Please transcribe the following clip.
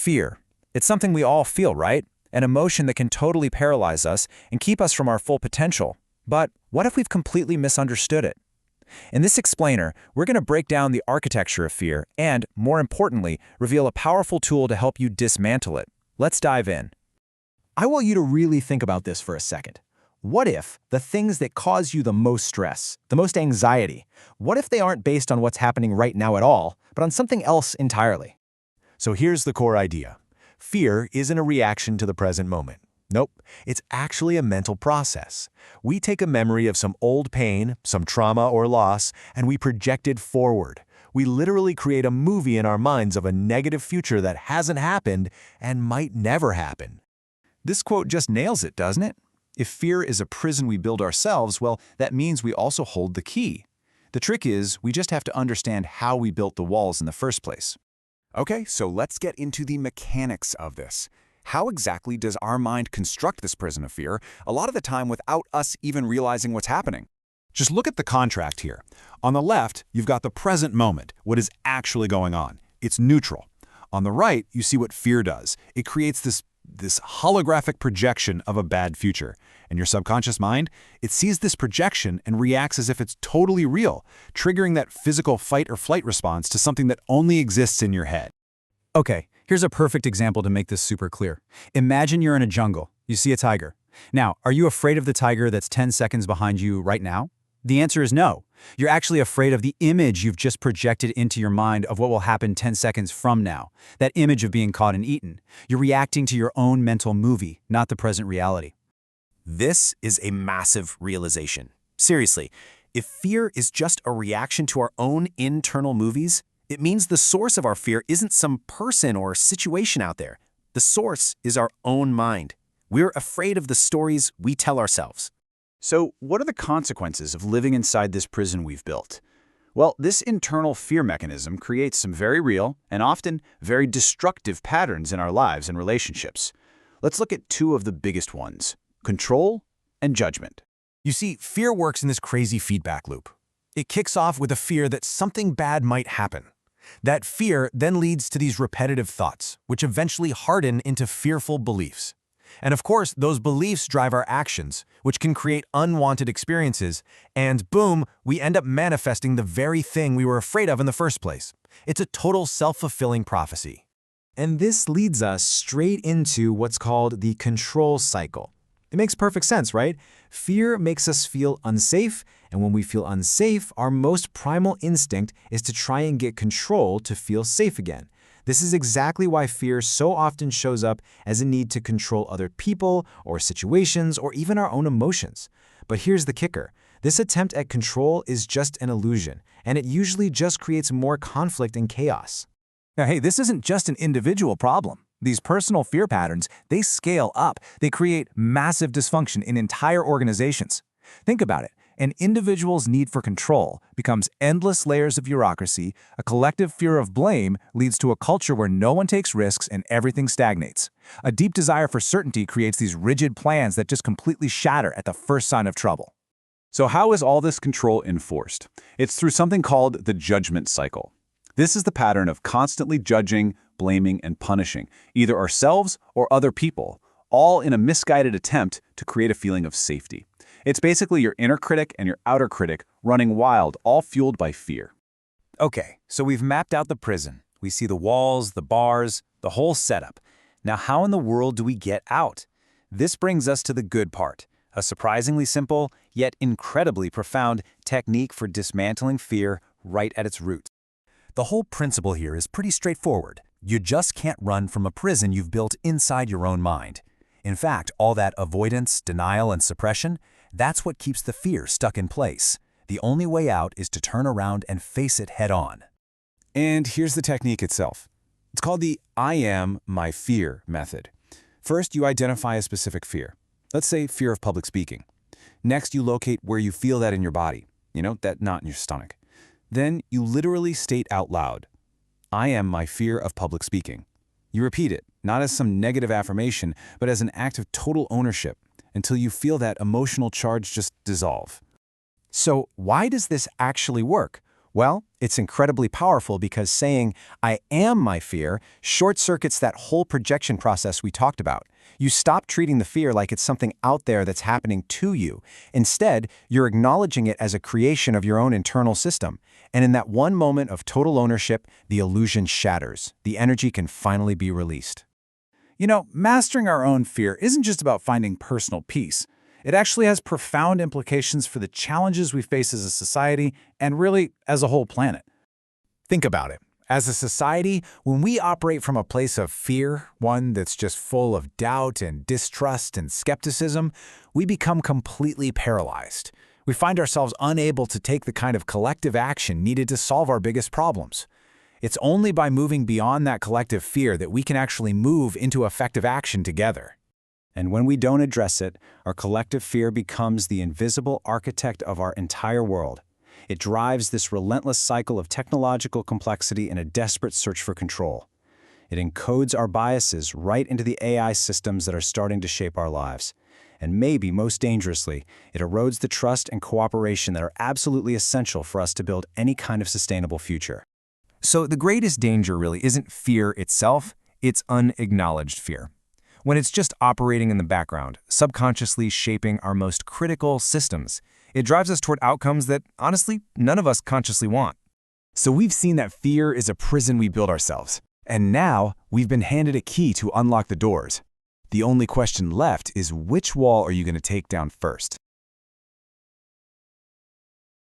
Fear. It's something we all feel, right? An emotion that can totally paralyze us and keep us from our full potential. But what if we've completely misunderstood it? In this explainer, we're going to break down the architecture of fear and, more importantly, reveal a powerful tool to help you dismantle it. Let's dive in. I want you to really think about this for a second. What if the things that cause you the most stress, the most anxiety, what if they aren't based on what's happening right now at all, but on something else entirely? So here's the core idea. Fear isn't a reaction to the present moment. Nope, it's actually a mental process. We take a memory of some old pain, some trauma or loss, and we project it forward. We literally create a movie in our minds of a negative future that hasn't happened and might never happen. This quote just nails it, doesn't it? If fear is a prison we build ourselves, well, that means we also hold the key. The trick is, we just have to understand how we built the walls in the first place. Okay, so let's get into the mechanics of this. How exactly does our mind construct this prison of fear, a lot of the time without us even realizing what's happening? Just look at the contract here. On the left, you've got the present moment, what is actually going on. It's neutral. On the right, you see what fear does. It creates this holographic projection of a bad future. And your subconscious mind, it sees this projection and reacts as if it's totally real, triggering that physical fight or flight response to something that only exists in your head. Okay, here's a perfect example to make this super clear. Imagine you're in a jungle. You see a tiger. Now, are you afraid of the tiger that's 10 seconds behind you right now? The answer is no. You're actually afraid of the image you've just projected into your mind of what will happen 10 seconds from now, that image of being caught and eaten. You're reacting to your own mental movie, not the present reality. This is a massive realization. Seriously, if fear is just a reaction to our own internal movies, it means the source of our fear isn't some person or situation out there. The source is our own mind. We're afraid of the stories we tell ourselves. So what are the consequences of living inside this prison we've built? Well, this internal fear mechanism creates some very real and often very destructive patterns in our lives and relationships. Let's look at two of the biggest ones: control and judgment. You see, fear works in this crazy feedback loop. It kicks off with a fear that something bad might happen. That fear then leads to these repetitive thoughts, which eventually harden into fearful beliefs. And of course, those beliefs drive our actions, which can create unwanted experiences, and boom, we end up manifesting the very thing we were afraid of in the first place. It's a total self-fulfilling prophecy. And this leads us straight into what's called the control cycle. It makes perfect sense, right? Fear makes us feel unsafe, and when we feel unsafe, our most primal instinct is to try and get control to feel safe again. This is exactly why fear so often shows up as a need to control other people or situations or even our own emotions. But here's the kicker. This attempt at control is just an illusion, and it usually just creates more conflict and chaos. Now, hey, this isn't just an individual problem. These personal fear patterns, they scale up. They create massive dysfunction in entire organizations. Think about it. An individual's need for control becomes endless layers of bureaucracy. A collective fear of blame leads to a culture where no one takes risks and everything stagnates. A deep desire for certainty creates these rigid plans that just completely shatter at the first sign of trouble. So how is all this control enforced? It's through something called the judgment cycle. This is the pattern of constantly judging, blaming, and punishing, either ourselves or other people, all in a misguided attempt to create a feeling of safety. It's basically your inner critic and your outer critic running wild, all fueled by fear. Okay, so we've mapped out the prison. We see the walls, the bars, the whole setup. Now, how in the world do we get out? This brings us to the good part, a surprisingly simple, yet incredibly profound technique for dismantling fear right at its root. The whole principle here is pretty straightforward. You just can't run from a prison you've built inside your own mind. In fact, all that avoidance, denial, and suppression, that's what keeps the fear stuck in place. The only way out is to turn around and face it head-on. And here's the technique itself. It's called the I am my fear method. First, you identify a specific fear. Let's say fear of public speaking. Next, you locate where you feel that in your body. That knot in your stomach. Then you literally state out loud, I am my fear of public speaking. You repeat it, not as some negative affirmation, but as an act of total ownership, until you feel that emotional charge just dissolve. So why does this actually work? Well, it's incredibly powerful because saying, I am my fear, short-circuits that whole projection process we talked about. You stop treating the fear like it's something out there that's happening to you. Instead, you're acknowledging it as a creation of your own internal system. And in that one moment of total ownership, the illusion shatters. The energy can finally be released. You know, mastering our own fear isn't just about finding personal peace. It actually has profound implications for the challenges we face as a society and really as a whole planet. Think about it. As a society, when we operate from a place of fear, one that's just full of doubt and distrust and skepticism, we become completely paralyzed. We find ourselves unable to take the kind of collective action needed to solve our biggest problems. It's only by moving beyond that collective fear that we can actually move into effective action together. And when we don't address it, our collective fear becomes the invisible architect of our entire world. It drives this relentless cycle of technological complexity in a desperate search for control. It encodes our biases right into the AI systems that are starting to shape our lives. And maybe most dangerously, it erodes the trust and cooperation that are absolutely essential for us to build any kind of sustainable future. So the greatest danger really isn't fear itself, it's unacknowledged fear. When it's just operating in the background, subconsciously shaping our most critical systems, it drives us toward outcomes that, honestly, none of us consciously want. So we've seen that fear is a prison we build ourselves. And now, we've been handed a key to unlock the doors. The only question left is which wall are you going to take down first?